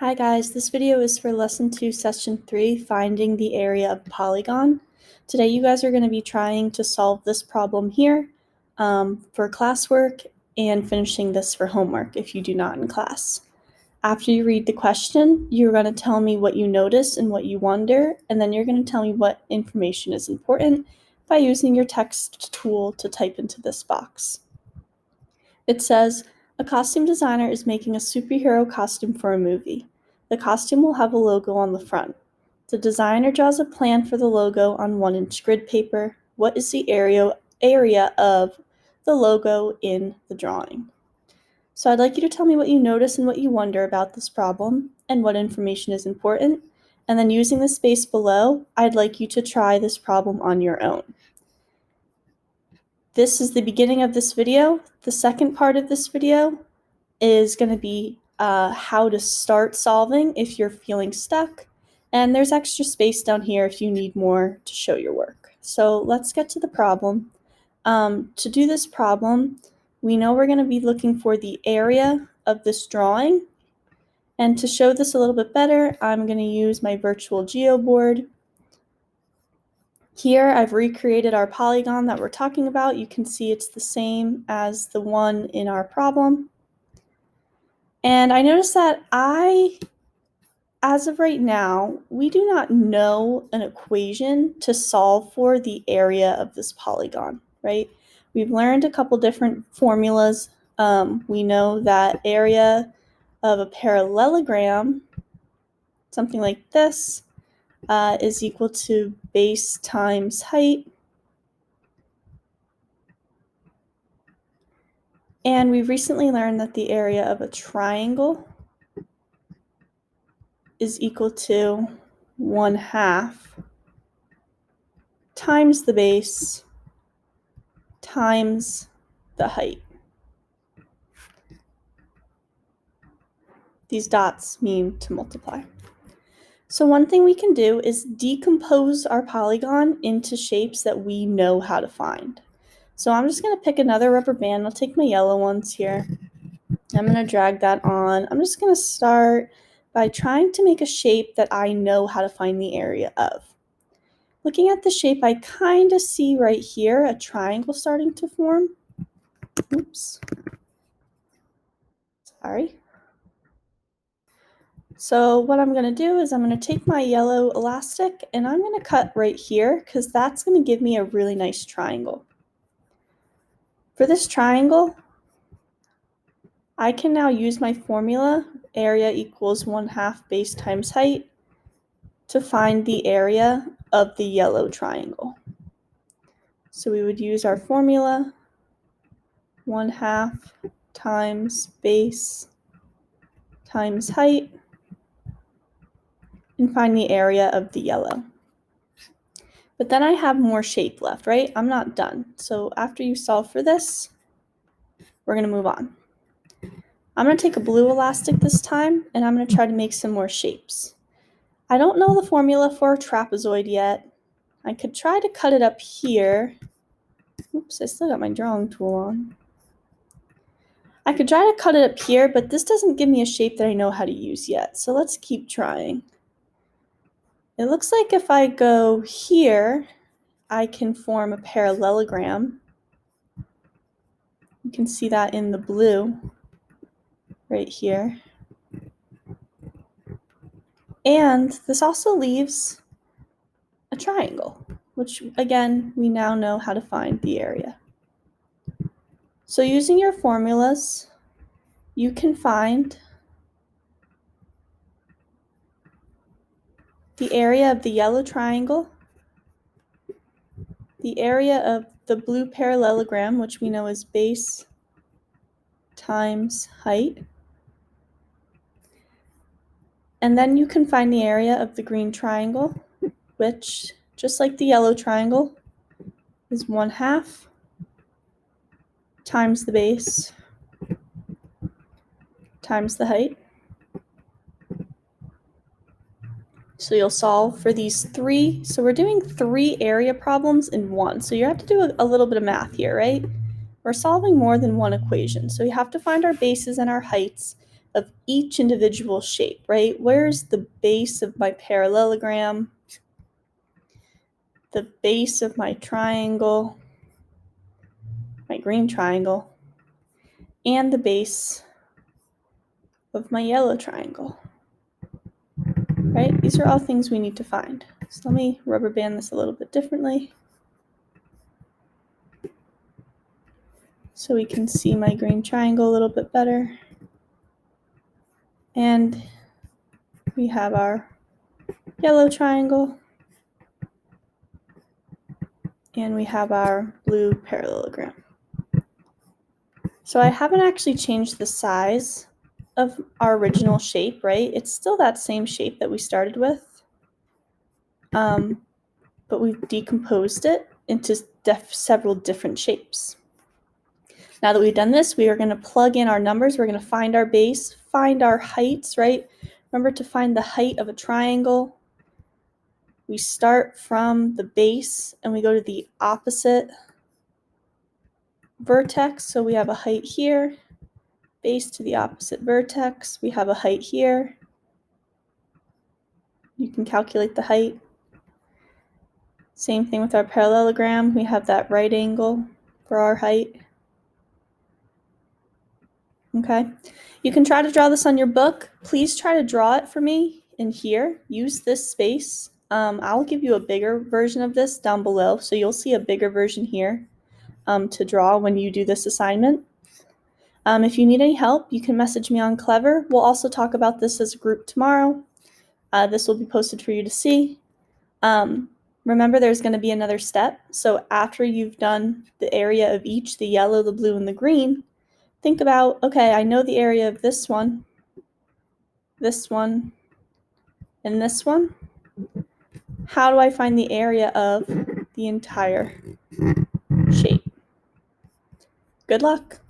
Hi guys, this video is for Lesson 2, Session 3, Finding the Area of Polygon. Today you guys are going to be trying to solve this problem here for classwork and finishing this for homework if you do not in class. After you read the question, you're going to tell me what you notice and what you wonder, and then you're going to tell me what information is important by using your text tool to type into this box. It says, a costume designer is making a superhero costume for a movie. The costume will have a logo on the front. The designer draws a plan for the logo on 1-inch grid paper. What is the area of the logo in the drawing? So I'd like you to tell me what you notice and what you wonder about this problem and what information is important. And then using the space below, I'd like you to try this problem on your own. This is the beginning of this video. The second part of this video is going to be how to start solving if you're feeling stuck. And there's extra space down here if you need more to show your work. So let's get to the problem. To do this problem, we know we're going to be looking for the area of this drawing. And to show this a little bit better, I'm going to use my virtual geoboard. Here I've recreated our polygon that we're talking about. You can see it's the same as the one in our problem. And I noticed that as of right now, we do not know an equation to solve for the area of this polygon, right? We've learned a couple different formulas. We know that area of a parallelogram, something like this, is equal to base times height. And we've recently learned that the area of a triangle is equal to 1/2 times the base times the height. These dots mean to multiply. So one thing we can do is decompose our polygon into shapes that we know how to find. So I'm just going to pick another rubber band. I'll take my yellow ones here. I'm going to drag that on. I'm just going to start by trying to make a shape that I know how to find the area of. Looking at the shape, I kind of see right here a triangle starting to form. Oops. Sorry. So what I'm going to do is I'm going to take my yellow elastic and I'm going to cut right here because that's going to give me a really nice triangle. For this triangle, I can now use my formula, area equals 1/2 base times height, to find the area of the yellow triangle. So we would use our formula, 1/2 times base times height, and find the area of the yellow. But then I have more shape left, right? I'm not done. So after you solve for this, we're going to move on. I'm going to take a blue elastic this time, and I'm going to try to make some more shapes. I don't know the formula for a trapezoid yet. I could try to cut it up here. Oops, I still got my drawing tool on. I could try to cut it up here, but this doesn't give me a shape that I know how to use yet. So let's keep trying. It looks like if I go here, I can form a parallelogram. You can see that in the blue right here. And this also leaves a triangle, which again, we now know how to find the area. So using your formulas, you can find the area of the yellow triangle, the area of the blue parallelogram, which we know is base times height, and then you can find the area of the green triangle, which, just like the yellow triangle, is 1/2 times the base times the height. So you'll solve for these three. So we're doing 3 area problems in one. So you have to do a little bit of math here, right? We're solving more than one equation. So we have to find our bases and our heights, of each individual shape, right? Where's the base of my parallelogram, the base of my triangle, my green triangle, and the base of my yellow triangle, right? These are all things we need to find. So let me rubber band this a little bit differently so we can see my green triangle a little bit better. And we have our yellow triangle, and we have our blue parallelogram. So I haven't actually changed the size of our original shape, right? It's still that same shape that we started with, but we've decomposed it into several different shapes. Now that we've done this, we are going to plug in our numbers. We're going to find our base, find our heights, right? Remember to find the height of a triangle. We start from the base and we go to the opposite vertex. So we have a height here, base to the opposite vertex. We have a height here. You can calculate the height. Same thing with our parallelogram. We have that right angle for our height. Okay, you can try to draw this on your book. Please try to draw it for me in here. Use this space. I'll give you a bigger version of this down below, so you'll see a bigger version here to draw when you do this assignment. If you need any help, you can message me on Clever. We'll also talk about this as a group tomorrow. This will be posted for you to see. Remember, there's going to be another step. So after you've done the area of each, the yellow, the blue, and the green, think about, okay, I know the area of this one, and this one. How do I find the area of the entire shape? Good luck.